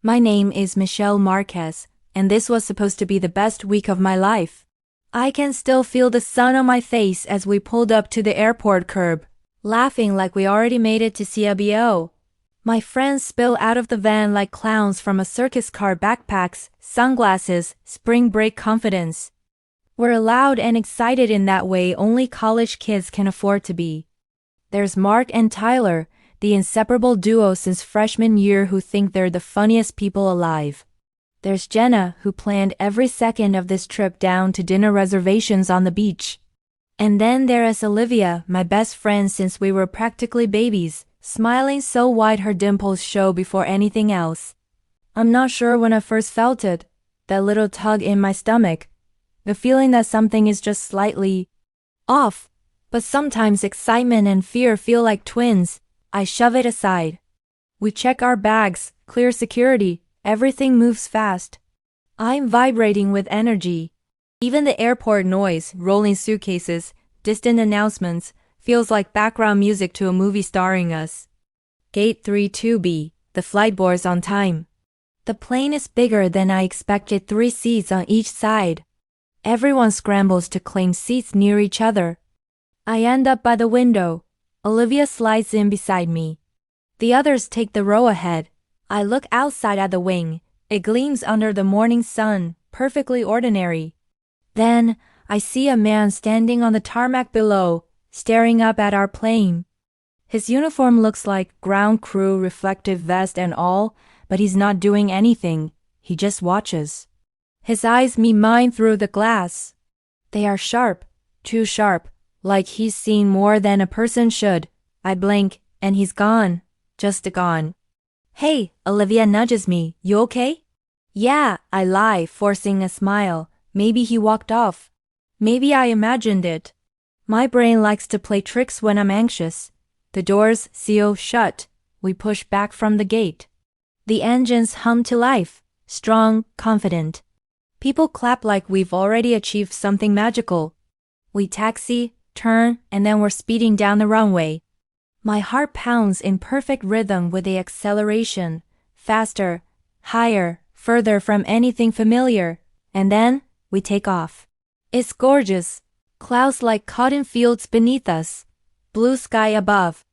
My name is Michelle Marquez, and this was supposed to be the best week of my life. I can still feel the sun on my face as we pulled up to the airport curb, laughing like we already made it to Cabo. My friends spill out of the van like clowns from a circus car, backpacks, sunglasses, spring break confidence. We're loud and excited in that way only college kids can afford to be. There's Mark and Tyler, the inseparable duo since freshman year who think they're the funniest people alive. There's Jenna, who planned every second of this trip down to dinner reservations on the beach. And then there is Olivia, my best friend since we were practically babies, smiling so wide her dimples show before anything else. I'm not sure when I first felt it, that little tug in my stomach, the feeling that something is just slightly off, but sometimes excitement and fear feel like twins. I shove it aside. We check our bags, clear security, everything moves fast. I'm vibrating with energy. Even the airport noise, rolling suitcases, distant announcements, feels like background music to a movie starring us. Gate 32B, the flight board's on time. The plane is bigger than I expected, 3 seats on each side. Everyone scrambles to claim seats near each other. I end up by the window. Olivia slides in beside me. The others take the row ahead. I look outside at the wing. It gleams under the morning sun, perfectly ordinary. Then, I see a man standing on the tarmac below, staring up at our plane. His uniform looks like ground crew, reflective vest and all, but he's not doing anything. He just watches. His eyes meet mine through the glass. They are sharp, too sharp, like he's seen more than a person should. I blink, and he's gone. Just gone. Hey, Olivia nudges me. You okay? Yeah, I lie, forcing a smile. Maybe he walked off. Maybe I imagined it. My brain likes to play tricks when I'm anxious. The doors seal shut. We push back from the gate. The engines hum to life, strong, confident. People clap like we've already achieved something magical. We taxi, turn, and then we're speeding down the runway. My heart pounds in perfect rhythm with the acceleration, faster, higher, further from anything familiar, and then we take off. It's gorgeous. Clouds like cotton fields beneath us. Blue sky above.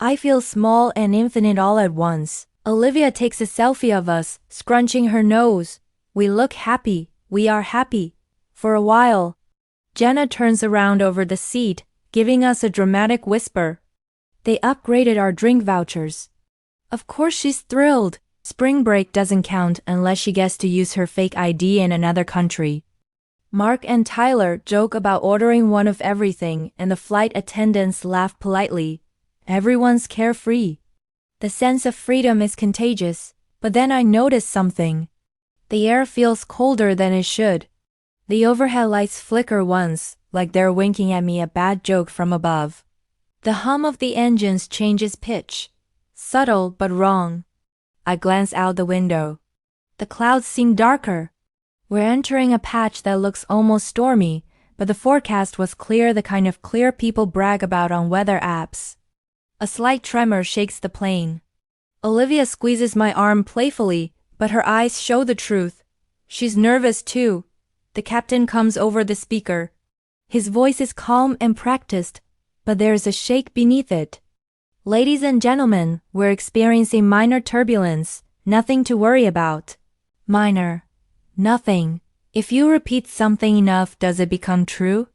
I feel small and infinite all at once. Olivia takes a selfie of us, scrunching her nose. We look happy. We are happy. For a while. Jenna turns around over the seat, giving us a dramatic whisper. They upgraded our drink vouchers. Of course she's thrilled. Spring break doesn't count unless she gets to use her fake ID in another country. Mark and Tyler joke about ordering one of everything, and the flight attendants laugh politely. Everyone's carefree. The sense of freedom is contagious, but then I notice something. The air feels colder than it should. The overhead lights flicker once, like they're winking at me a bad joke from above. The hum of the engines changes pitch. Subtle but wrong. I glance out the window. The clouds seem darker. We're entering a patch that looks almost stormy, but the forecast was clear, the kind of clear people brag about on weather apps. A slight tremor shakes the plane. Olivia squeezes my arm playfully, but her eyes show the truth. She's nervous too. The captain comes over the speaker. His voice is calm and practiced, but there's a shake beneath it. Ladies and gentlemen, we're experiencing minor turbulence. Nothing to worry about. Minor. Nothing. If you repeat something enough, does it become true?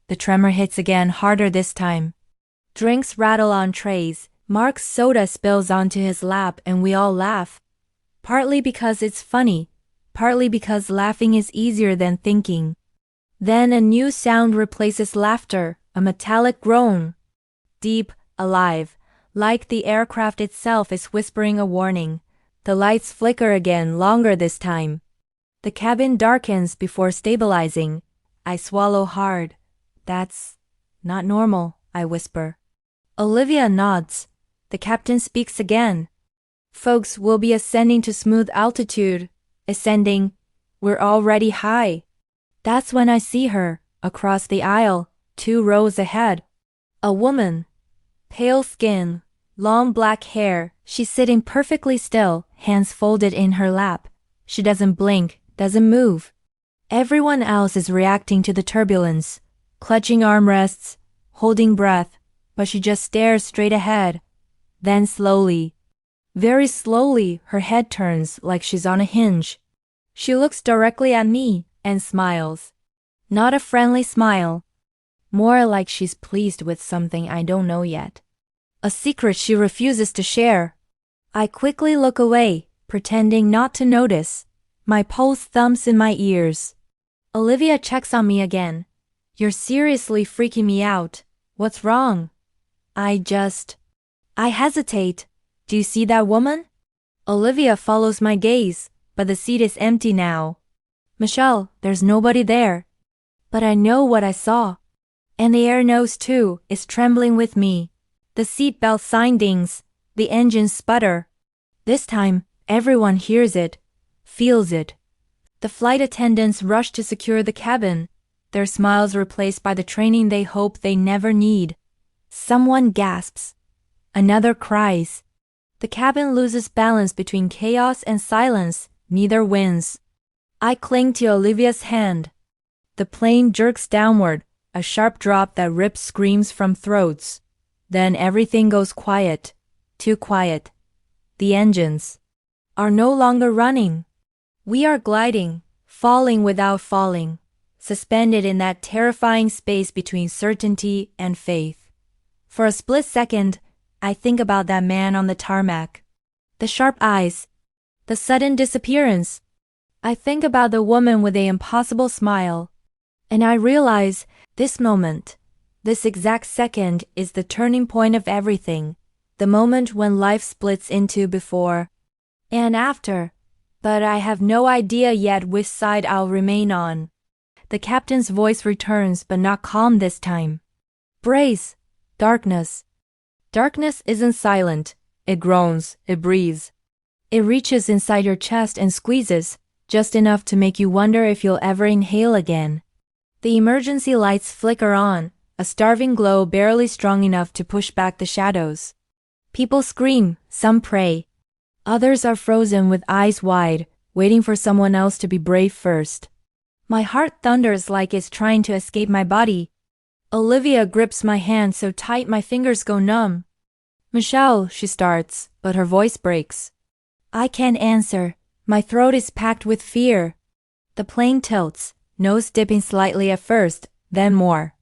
The tremor hits again, harder this time. Drinks rattle on trays. Mark's soda spills onto his lap and we all laugh. Partly because it's funny, partly because laughing is easier than thinking. Then a new sound replaces laughter, a metallic groan. Deep, alive, like the aircraft itself is whispering a warning. The lights flicker again, longer this time. The cabin darkens before stabilizing. I swallow hard. That's not normal, I whisper. Olivia nods. The captain speaks again. Folks, we'll be ascending to smooth altitude. Ascending. We're already high. That's when I see her, across the aisle, 2 rows ahead. A woman. Pale skin, long black hair. She's sitting perfectly still, hands folded in her lap. She doesn't blink, doesn't move. Everyone else is reacting to the turbulence, clutching armrests, holding breath, but she just stares straight ahead. Then slowly, very slowly, her head turns like she's on a hinge. She looks directly at me and smiles. Not a friendly smile. More like she's pleased with something I don't know yet. A secret she refuses to share. I quickly look away, pretending not to notice. My pulse thumps in my ears. Olivia checks on me again. You're seriously freaking me out. What's wrong? I hesitate. Do you see that woman? Olivia follows my gaze, but the seat is empty now. Michelle, there's nobody there. But I know what I saw. And the air knows too, is trembling with me. The seatbelt sign dings, the engines sputter. This time, everyone hears it, feels it. The flight attendants rush to secure the cabin, their smiles replaced by the training they hope they never need. Someone gasps. Another cries. The cabin loses balance between chaos and silence, neither wins. I cling to Olivia's hand. The plane jerks downward, a sharp drop that rips screams from throats. Then everything goes quiet, too quiet. The engines are no longer running. We are gliding, falling without falling, suspended in that terrifying space between certainty and faith. For a split second, I think about that man on the tarmac. The sharp eyes, the sudden disappearance. I think about the woman with the impossible smile. And I realize this moment, this exact second is the turning point of everything, the moment when life splits into before and after. But I have no idea yet which side I'll remain on. The captain's voice returns, but not calm this time. Brace! Darkness. Darkness isn't silent. It groans, it breathes. It reaches inside your chest and squeezes, just enough to make you wonder if you'll ever inhale again. The emergency lights flicker on, a starving glow barely strong enough to push back the shadows. People scream, some pray. Others are frozen with eyes wide, waiting for someone else to be brave first. My heart thunders like it's trying to escape my body. Olivia grips my hand so tight my fingers go numb. Michelle, she starts, but her voice breaks. I can't answer. My throat is packed with fear. The plane tilts, nose dipping slightly at first, then more.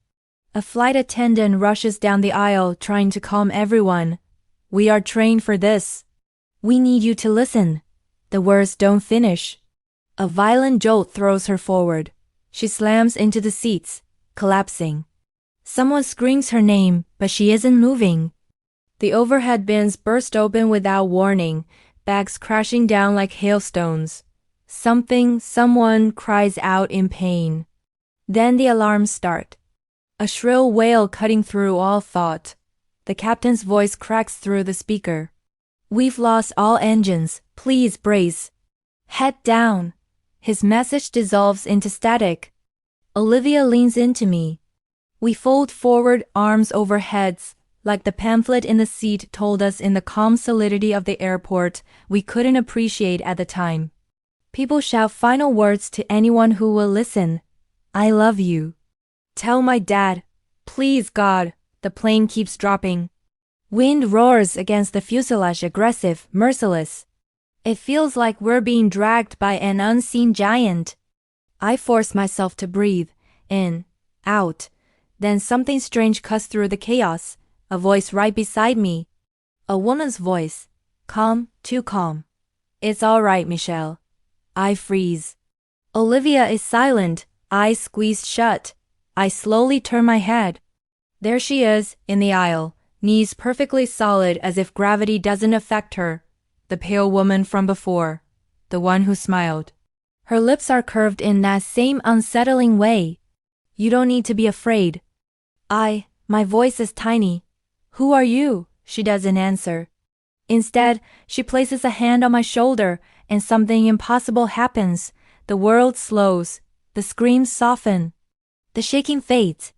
A flight attendant rushes down the aisle trying to calm everyone. We are trained for this. We need you to listen. The words don't finish. A violent jolt throws her forward. She slams into the seats, collapsing. Someone screams her name, but she isn't moving. The overhead bins burst open without warning, bags crashing down like hailstones. Someone cries out in pain. Then the alarms start. A shrill wail cutting through all thought. The captain's voice cracks through the speaker. We've lost all engines, please brace. Head down. His message dissolves into static. Olivia leans into me. We fold forward, arms over heads, like the pamphlet in the seat told us in the calm solidity of the airport we couldn't appreciate at the time. People shout final words to anyone who will listen. I love you. Tell my dad. Please God. The plane keeps dropping. Wind roars against the fuselage, aggressive, merciless. It feels like we're being dragged by an unseen giant. I force myself to breathe, in, out. Then something strange cuts through the chaos, a voice right beside me. A woman's voice, calm, too calm. It's all right, Michelle. I freeze. Olivia is silent, eyes squeezed shut. I slowly turn my head. There she is, in the aisle. Knees perfectly solid as if gravity doesn't affect her. The pale woman from before. The one who smiled. Her lips are curved in that same unsettling way. You don't need to be afraid. My voice is tiny. Who are you? She doesn't answer. Instead, she places a hand on my shoulder and something impossible happens. The world slows. The screams soften. The shaking fades.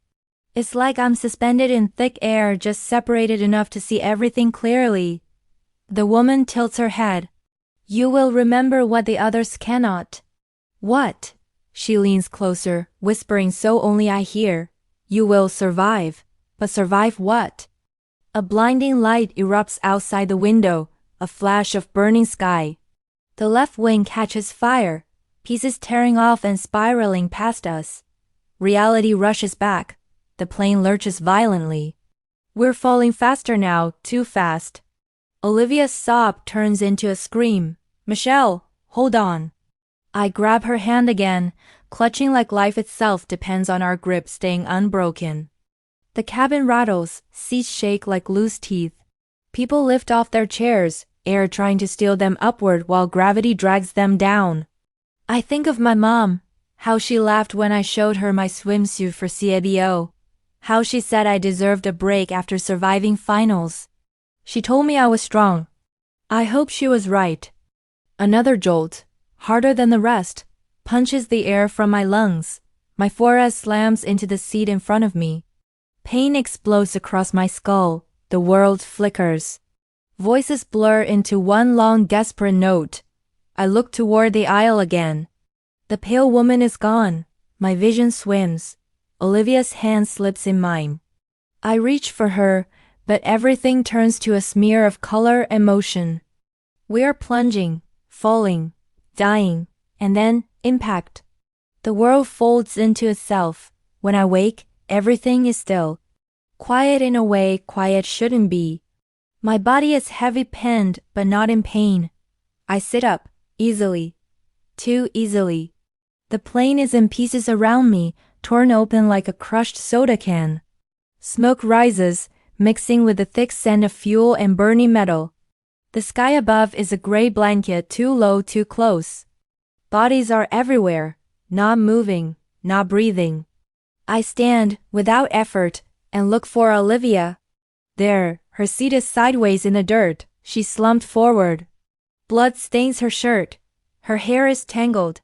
It's like I'm suspended in thick air, just separated enough to see everything clearly. The woman tilts her head. You will remember what the others cannot. What? She leans closer, whispering so only I hear. You will survive. But survive what? A blinding light erupts outside the window, a flash of burning sky. The left wing catches fire, pieces tearing off and spiraling past us. Reality rushes back. The plane lurches violently. We're falling faster now, too fast. Olivia's sob turns into a scream. Michelle, hold on. I grab her hand again, clutching like life itself depends on our grip staying unbroken. The cabin rattles, seats shake like loose teeth. People lift off their chairs, air trying to steal them upward while gravity drags them down. I think of my mom, how she laughed when I showed her my swimsuit for Cabo. How she said I deserved a break after surviving finals. She told me I was strong. I hope she was right. Another jolt, harder than the rest, punches the air from my lungs. My forehead slams into the seat in front of me. Pain explodes across my skull. The world flickers. Voices blur into one long desperate note. I look toward the aisle again. The pale woman is gone. My vision swims. Olivia's hand slips in mine. I reach for her, but everything turns to a smear of color and motion. We are plunging, falling, dying, and then impact. The world folds into itself. When I wake, everything is still. Quiet in a way quiet shouldn't be. My body is heavy pinned, but not in pain. I sit up, easily. Too easily. The plane is in pieces around me, torn open like a crushed soda can. Smoke rises, mixing with the thick scent of fuel and burning metal. The sky above is a gray blanket, too low, too close. Bodies are everywhere, not moving, not breathing. I stand, without effort, and look for Olivia. There, her seat is sideways in the dirt, she slumped forward. Blood stains her shirt. Her hair is tangled.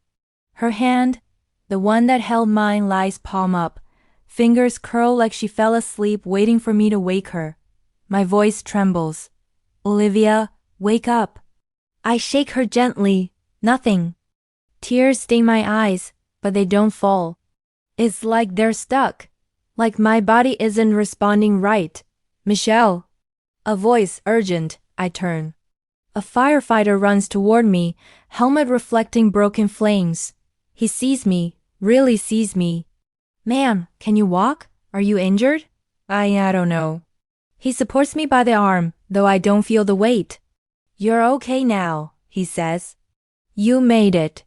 Her hand, the one that held mine, lies palm up. Fingers curl like she fell asleep waiting for me to wake her. My voice trembles. Olivia, wake up. I shake her gently. Nothing. Tears stain my eyes, but they don't fall. It's like they're stuck. Like my body isn't responding right. Michelle. A voice, urgent. I turn. A firefighter runs toward me, helmet reflecting broken flames. He sees me, really sees me. Ma'am, can you walk? Are you injured? I don't know. He supports me by the arm, though I don't feel the weight. You're okay now, he says. You made it.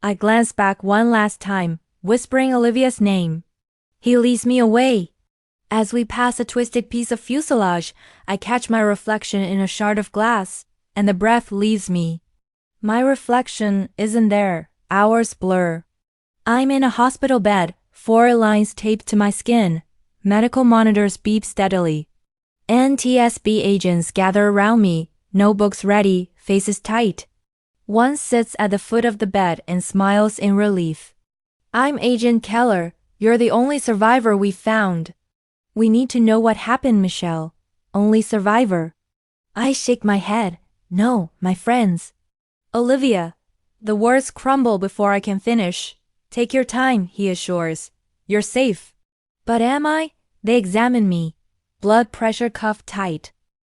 I glance back one last time, whispering Olivia's name. He leads me away. As we pass a twisted piece of fuselage, I catch my reflection in a shard of glass, and the breath leaves me. My reflection isn't there. Hours blur. I'm in a hospital bed, 4 lines taped to my skin. Medical monitors beep steadily. NTSB agents gather around me, notebooks ready, faces tight. One sits at the foot of the bed and smiles in relief. I'm Agent Keller. You're the only survivor we found. We need to know what happened, Michelle. Only survivor. I shake my head. No, my friends. Olivia. The words crumble before I can finish. Take your time, he assures. You're safe. But am I? They examine me. Blood pressure cuffed tight.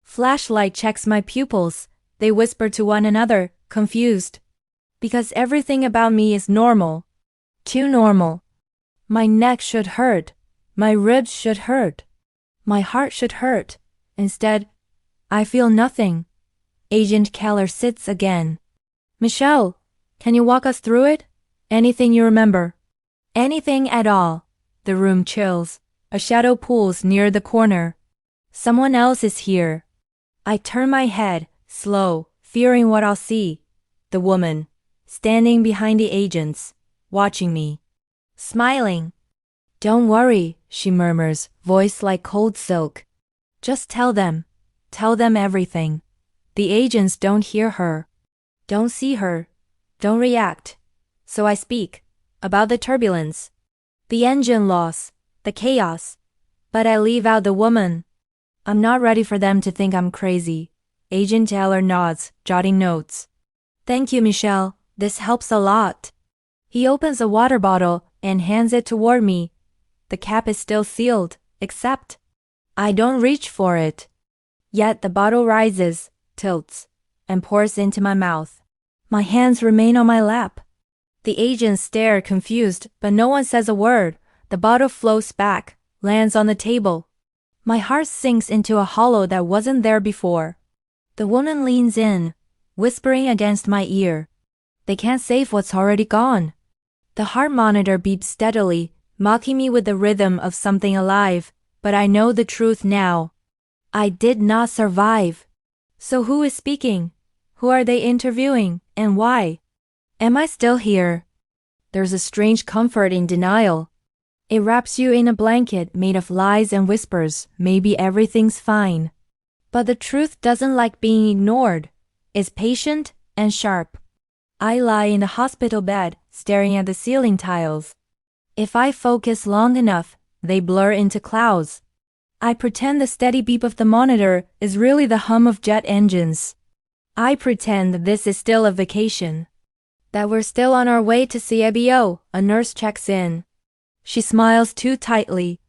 Flashlight checks my pupils. They whisper to one another, confused. Because everything about me is normal. Too normal. My neck should hurt. My ribs should hurt. My heart should hurt. Instead, I feel nothing. Agent Keller sits again. Michelle, can you walk us through it? Anything you remember? Anything at all. The room chills. A shadow pulls near the corner. Someone else is here. I turn my head, slow, fearing what I'll see. The woman, standing behind the agents, watching me. Smiling. Don't worry, she murmurs, voice like cold silk. Just tell them. Tell them everything. The agents don't hear her. Don't see her. Don't react. So I speak. About the turbulence. The engine loss. The chaos. But I leave out the woman. I'm not ready for them to think I'm crazy. Agent Taylor nods, jotting notes. Thank you, Michelle. This helps a lot. He opens a water bottle and hands it toward me. The cap is still sealed, except I don't reach for it. Yet the bottle rises, tilts, and pours into my mouth. My hands remain on my lap. The agents stare confused, but no one says a word. The bottle floats back, lands on the table. My heart sinks into a hollow that wasn't there before. The woman leans in, whispering against my ear. They can't save what's already gone. The heart monitor beeps steadily, mocking me with the rhythm of something alive, but I know the truth now. I did not survive. So who is speaking? Who are they interviewing, and why? Am I still here? There's a strange comfort in denial. It wraps you in a blanket made of lies and whispers. Maybe everything's fine. But the truth doesn't like being ignored. It's patient and sharp. I lie in the hospital bed, staring at the ceiling tiles. If I focus long enough, they blur into clouds. I pretend the steady beep of the monitor is really the hum of jet engines. I pretend that this is still a vacation. That we're still on our way to Cabo. A nurse checks in. She smiles too tightly.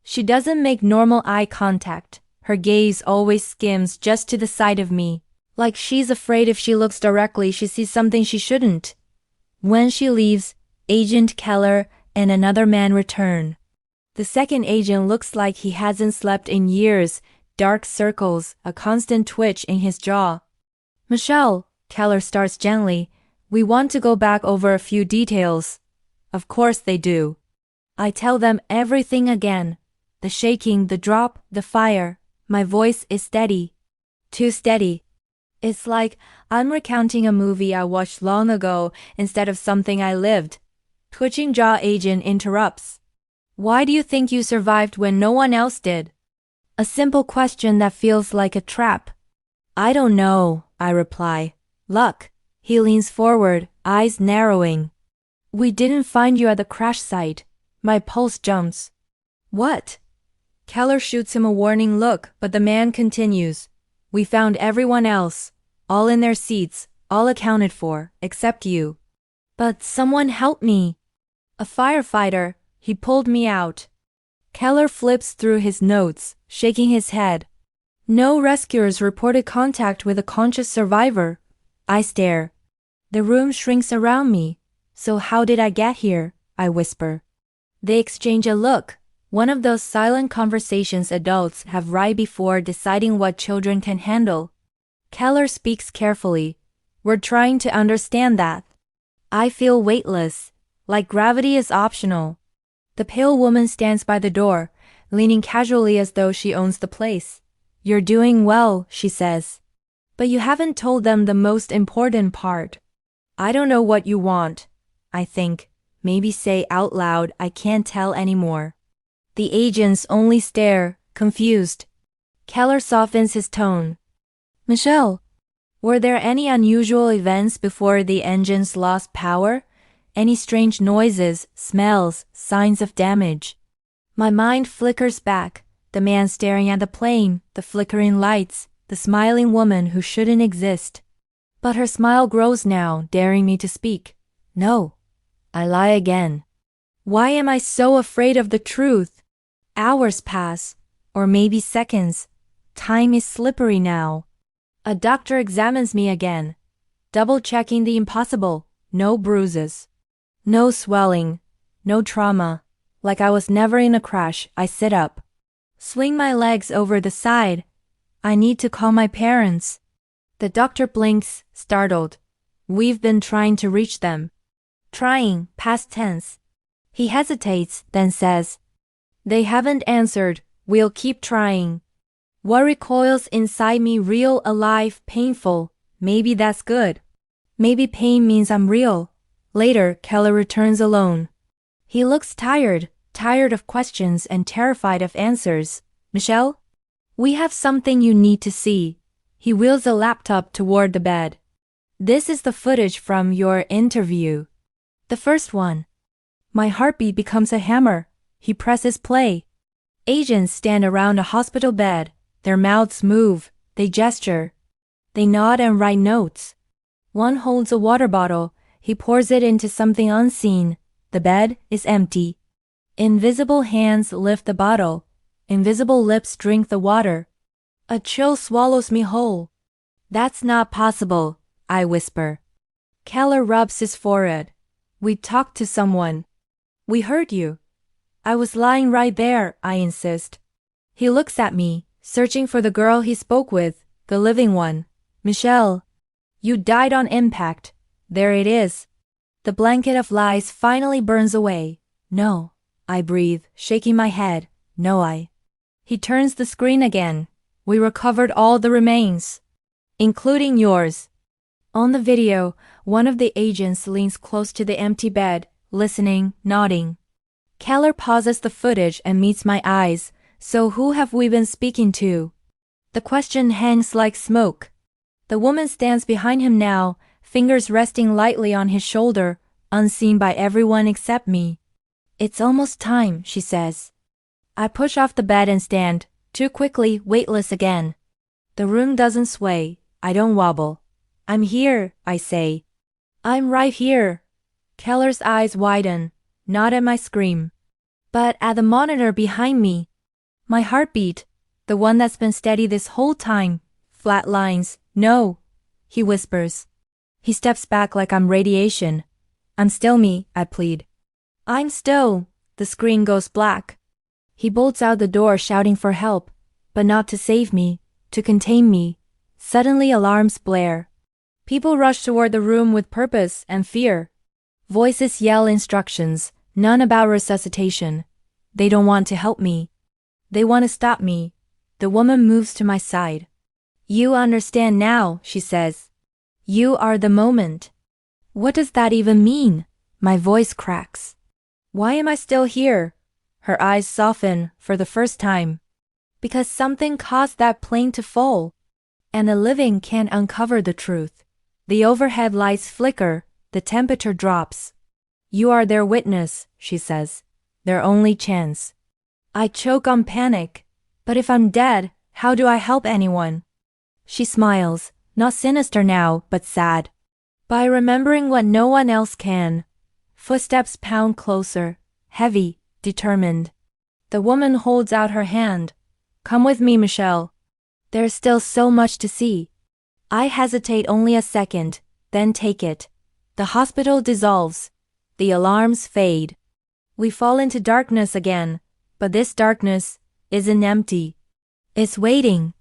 She doesn't make normal eye contact. Her gaze always skims just to the side of me, like she's afraid if she looks directly she sees something she shouldn't. When she leaves, Agent Keller and another man return. The second agent looks like he hasn't slept in years, dark circles, a constant twitch in his jaw. Michelle, Keller starts gently, we want to go back over a few details. Of course they do. I tell them everything again. The shaking, the drop, the fire. My voice is steady. Too steady. It's like I'm recounting a movie I watched long ago instead of something I lived. Twitching jaw agent interrupts. Why do you think you survived when no one else did? A simple question that feels like a trap. I don't know, I reply. Luck. He leans forward, eyes narrowing. We didn't find you at the crash site. My pulse jumps. What? Keller shoots him a warning look, but the man continues. We found everyone else, all in their seats, all accounted for, except you. But someone help me. A firefighter, he pulled me out. Keller flips through his notes, shaking his head. No rescuers reported contact with a conscious survivor. I stare. The room shrinks around me. So how did I get here? I whisper. They exchange a look, one of those silent conversations adults have right before deciding what children can handle. Keller speaks carefully. We're trying to understand that. I feel weightless, like gravity is optional. The pale woman stands by the door, leaning casually as though she owns the place. You're doing well, she says. But you haven't told them the most important part. I don't know what you want. I think. Maybe say out loud, I can't tell anymore. The agents only stare, confused. Keller softens his tone. Michelle, were there any unusual events before the engines lost power? Any strange noises, smells, signs of damage? My mind flickers back, the man staring at the plane, the flickering lights, the smiling woman who shouldn't exist. But her smile grows now, daring me to speak. No. I lie again. Why am I so afraid of the truth? Hours pass, or maybe seconds. Time is slippery now. A doctor examines me again, double-checking the impossible. No bruises. No swelling. No trauma. Like I was never in a crash, I sit up. Swing my legs over the side. I need to call my parents. The doctor blinks, startled. We've been trying to reach them. Trying, past tense. He hesitates, then says, They haven't answered, we'll keep trying. What recoils inside me real, alive, painful, maybe that's good. Maybe pain means I'm real. Later, Keller returns alone. He looks tired of questions and terrified of answers. Michelle? We have something you need to see. He wheels a laptop toward the bed. This is the footage from your interview. The first one. My heartbeat becomes a hammer. He presses play. Agents stand around a hospital bed. Their mouths move, they gesture. They nod and write notes. One holds a water bottle. He pours it into something unseen. The bed is empty. Invisible hands lift the bottle. Invisible lips drink the water. A chill swallows me whole. That's not possible, I whisper. Keller rubs his forehead. We talked to someone. We heard you. I was lying right there, I insist. He looks at me, searching for the girl he spoke with, the living one. Michelle. You died on impact. There it is. The blanket of lies finally burns away. No, I breathe, shaking my head. No. He turns the screen again. We recovered all the remains, including yours. On the video, one of the agents leans close to the empty bed, listening, nodding. Keller pauses the footage and meets my eyes. So who have we been speaking to? The question hangs like smoke. The woman stands behind him now, fingers resting lightly on his shoulder, unseen by everyone except me. It's almost time, she says. I push off the bed and stand, too quickly, weightless again. The room doesn't sway. I don't wobble. I'm here, I say. I'm right here. Keller's eyes widen, not at my scream, but at the monitor behind me. My heartbeat, the one that's been steady this whole time, flatlines. No, he whispers. He steps back like I'm radiation. I'm still me, I plead. I'm still. The screen goes black. He bolts out the door shouting for help, but not to save me, to contain me. Suddenly alarms blare. People rush toward the room with purpose and fear. Voices yell instructions, none about resuscitation. They don't want to help me. They want to stop me. The woman moves to my side. You understand now, she says. You are the moment. What does that even mean? My voice cracks. Why am I still here? Her eyes soften for the first time. Because something caused that plane to fall. And the living can't uncover the truth. The overhead lights flicker, the temperature drops. You are their witness, she says. Their only chance. I choke on panic. But if I'm dead, how do I help anyone? She smiles, not sinister now, but sad. By remembering what no one else can. Footsteps pound closer, heavy, determined. The woman holds out her hand. Come with me, Michelle. There's still so much to see. I hesitate only a second, then take it. The hospital dissolves. The alarms fade. We fall into darkness again, but this darkness isn't empty. It's waiting.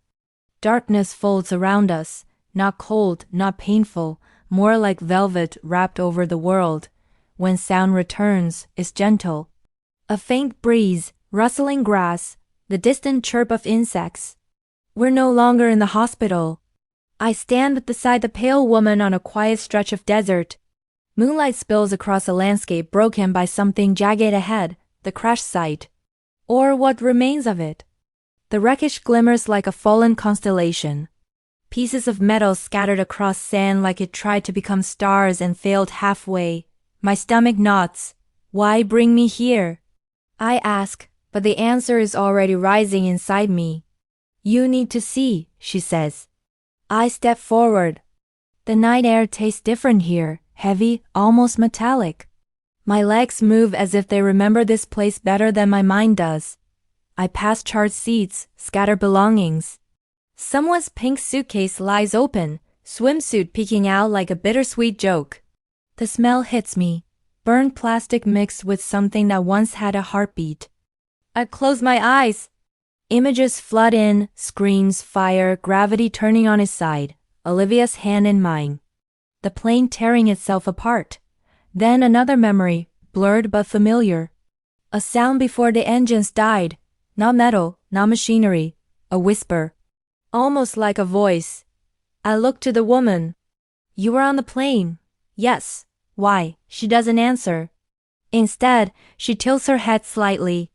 Darkness folds around us, not cold, not painful, more like velvet wrapped over the world. When sound returns, it's gentle. A faint breeze, rustling grass, the distant chirp of insects. We're no longer in the hospital. I stand beside the pale woman on a quiet stretch of desert. Moonlight spills across a landscape broken by something jagged ahead, the crash site. Or what remains of it. The wreckage glimmers like a fallen constellation. Pieces of metal scattered across sand like it tried to become stars and failed halfway. My stomach knots. Why bring me here? I ask, but the answer is already rising inside me. You need to see, she says. I step forward. The night air tastes different here, heavy, almost metallic. My legs move as if they remember this place better than my mind does. I pass charred seats, scatter belongings. Someone's pink suitcase lies open, swimsuit peeking out like a bittersweet joke. The smell hits me, burned plastic mixed with something that once had a heartbeat. I close my eyes. Images flood in, screams, fire, gravity turning on its side, Olivia's hand in mine. The plane tearing itself apart. Then another memory, blurred but familiar. A sound before the engines died. Not metal, not machinery. A whisper. Almost like a voice. I look to the woman. You were on the plane. Yes. Why? She doesn't answer. Instead, she tilts her head slightly.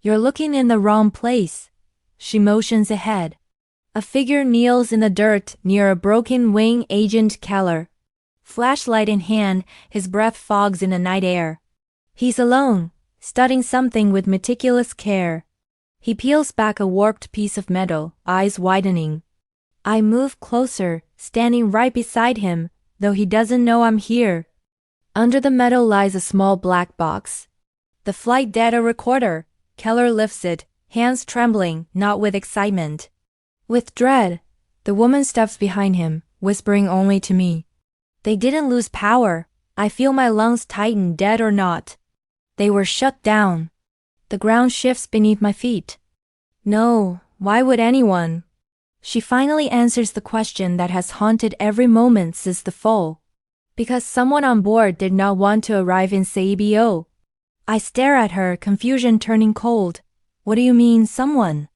You're looking in the wrong place. She motions ahead. A figure kneels in the dirt near a broken wing. Agent Keller. Flashlight in hand, his breath fogs in the night air. He's alone, studying something with meticulous care. He peels back a warped piece of metal, eyes widening. I move closer, standing right beside him, though he doesn't know I'm here. Under the metal lies a small black box. The flight data recorder. Keller lifts it, hands trembling, not with excitement. With dread. The woman steps behind him, whispering only to me. They didn't lose power. I feel my lungs tighten, dead or not. They were shut down. The ground shifts beneath my feet. No, why would anyone? She finally answers the question that has haunted every moment since the fall. Because someone on board did not want to arrive in Cabo. I stare at her, confusion turning cold. What do you mean, someone?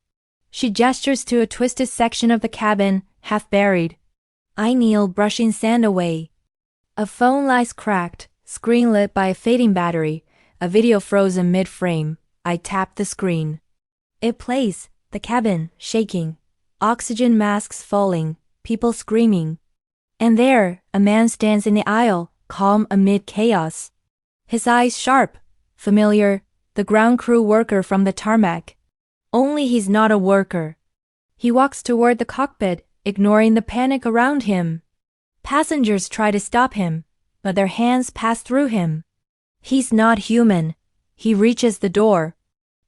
She gestures to a twisted section of the cabin, half buried. I kneel, brushing sand away. A phone lies cracked, screen lit by a fading battery, a video frozen mid-frame. I tap the screen. It plays, the cabin, shaking. Oxygen masks falling, people screaming. And there, a man stands in the aisle, calm amid chaos. His eyes sharp, familiar, the ground crew worker from the tarmac. Only he's not a worker. He walks toward the cockpit, ignoring the panic around him. Passengers try to stop him, but their hands pass through him. He's not human. He reaches the door,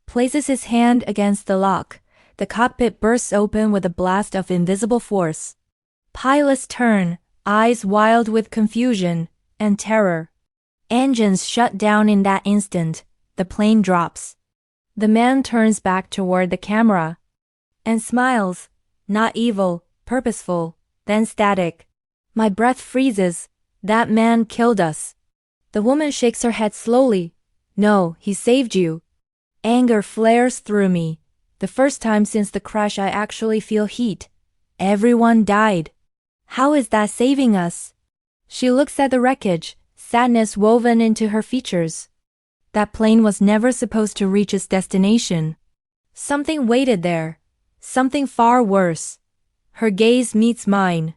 places his hand against the lock. The cockpit bursts open with a blast of invisible force. Pilots turn, eyes wild with confusion and terror. Engines shut down in that instant. The plane drops. The man turns back toward the camera and smiles, not evil, purposeful, then static. My breath freezes. That man killed us. The woman shakes her head slowly. No, he saved you. Anger flares through me. The first time since the crash I actually feel heat. Everyone died. How is that saving us? She looks at the wreckage, sadness woven into her features. That plane was never supposed to reach its destination. Something waited there. Something far worse. Her gaze meets mine.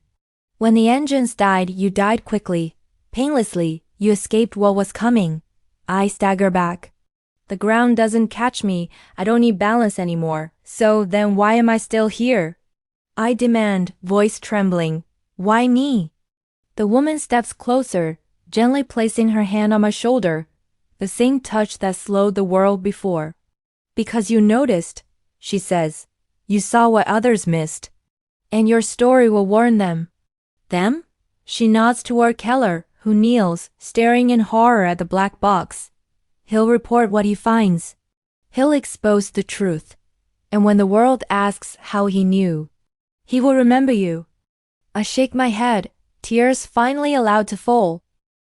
When the engines died, you died quickly, painlessly. You escaped what was coming. I stagger back. The ground doesn't catch me. I don't need balance anymore. So then why am I still here? I demand, voice trembling. Why me? The woman steps closer, gently placing her hand on my shoulder. The same touch that slowed the world before. Because you noticed, she says. You saw what others missed. And your story will warn them. Them? She nods toward Keller, who kneels, staring in horror at the black box. He'll report what he finds. He'll expose the truth. And when the world asks how he knew, he will remember you. I shake my head, tears finally allowed to fall.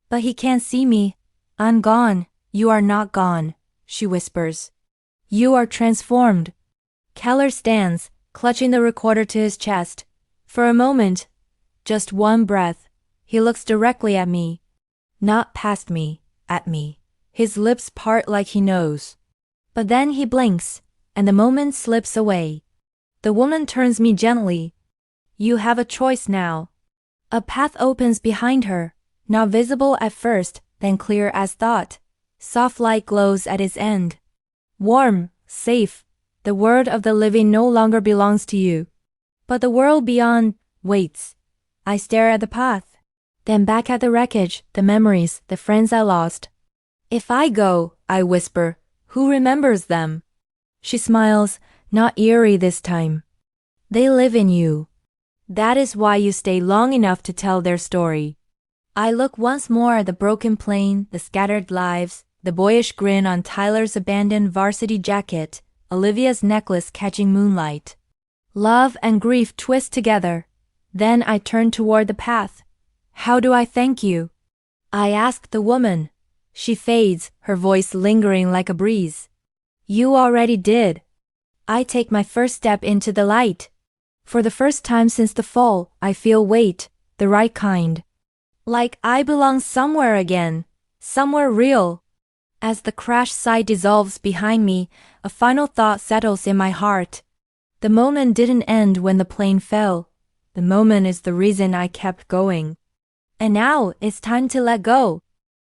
But he can't see me. I'm gone. You are not gone, she whispers. You are transformed. Keller stands, clutching the recorder to his chest. For a moment, just one breath, he looks directly at me. Not past me, at me. His lips part like he knows. But then he blinks, and the moment slips away. The woman turns me gently. You have a choice now. A path opens behind her, not visible at first, then clear as thought. Soft light glows at its end. Warm, safe. The world of the living no longer belongs to you. But the world beyond waits. I stare at the path, then back at the wreckage, the memories, the friends I lost. If I go, I whisper, who remembers them? She smiles, not eerie this time. They live in you. That is why you stay long enough to tell their story. I look once more at the broken plane, the scattered lives, the boyish grin on Tyler's abandoned varsity jacket, Olivia's necklace catching moonlight. Love and grief twist together. Then I turn toward the path. How do I thank you? I ask the woman. She fades, her voice lingering like a breeze. You already did. I take my first step into the light. For the first time since the fall, I feel weight, the right kind. Like I belong somewhere again, somewhere real. As the crash site dissolves behind me, a final thought settles in my heart. The moment didn't end when the plane fell. The moment is the reason I kept going. And now it's time to let go.